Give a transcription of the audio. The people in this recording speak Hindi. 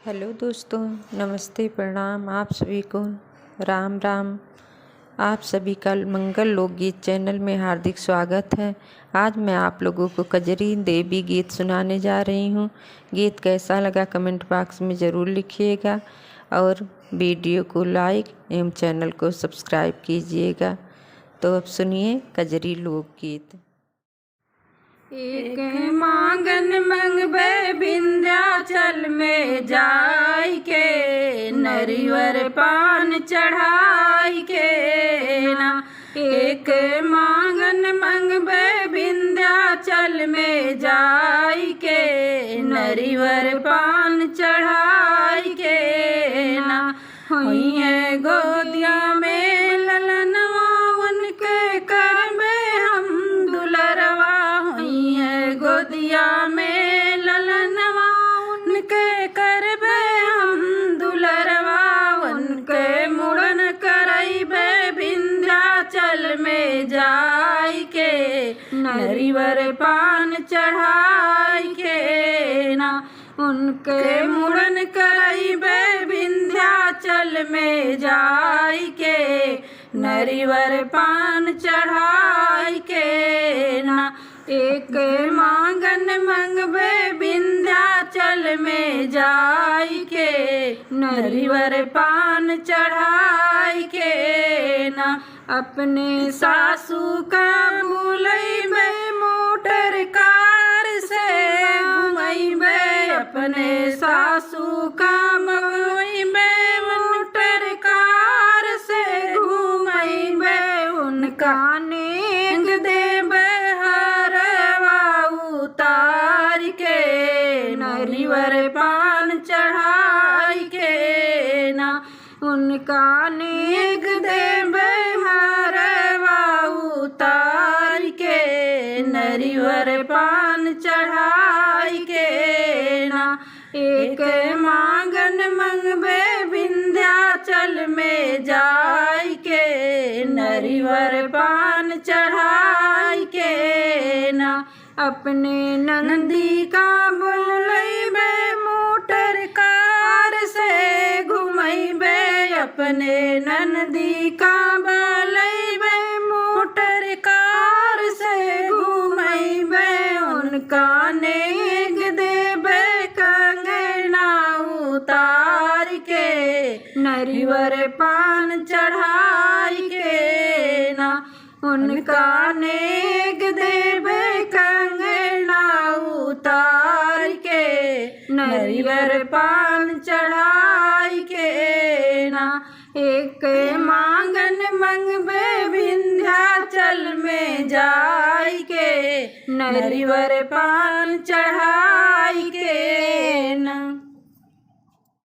हेलो दोस्तों, नमस्ते, प्रणाम। आप सभी को राम राम। आप सभी का मंगल लोकगीत चैनल में हार्दिक स्वागत है। आज मैं आप लोगों को कजरी देवी गीत सुनाने जा रही हूँ। गीत कैसा लगा कमेंट बॉक्स में ज़रूर लिखिएगा और वीडियो को लाइक एवं चैनल को सब्सक्राइब कीजिएगा। तो अब सुनिए कजरी लोकगीत। एक मांगन मंगबे विंध्याचल में जाई के, नरिवर पान चढ़ाई के ना। एक मांगन मंगबे विंध्याचल में जाई के, नरिवर पान चढ़ाई के ना। हुई है गोदिया में ललनवा, उनके कर में हम दुलरवा। हुई है गोदिया में ललनवा, उनके कर में हम दुलरवा। उनके मुड़न करैबे विंध्याचल में जाई के, नरिवर पान चढ़ाई के ना। उनके मुड़न करैबे विंध्याचल में जाई के, नरिवर पान चढ़ाई के ना। एक मांगन मंगबे विंध्याचल में जाई के, नरिवर पान चढ़ाई के ना। अपने सासू का बुलैबे मोटर कार से घुमैबे, अपने सासू का बुलैबे मोटर कार से घुमैबे। उनका नेंग देबे हरवा उतार के, नरिवर पान चढ़ाई के ना। उनका नेग देबे हरवा उतार के, नरिवर पान चढ़ाई के ना। एक मांगन मंगबे विंध्याचल में जाई के, नरिवर पान चढ़ाई के ना। अपने नंदी का बुलैबे मोटर कार से घुमैबे, अपने नंदी का बुलैबे मोटर कार से घुमैबे। उनका नेग देबे कंगना उतार के, नरिवर पान चढ़ाई के ना। उनका नेग देबे कंगना उतार के, नरिवर पान चढ़ाई के ना। एक मांगन मंगबे विंध्याचल में जाई के, नरिवर पान चढ़ाई के ना।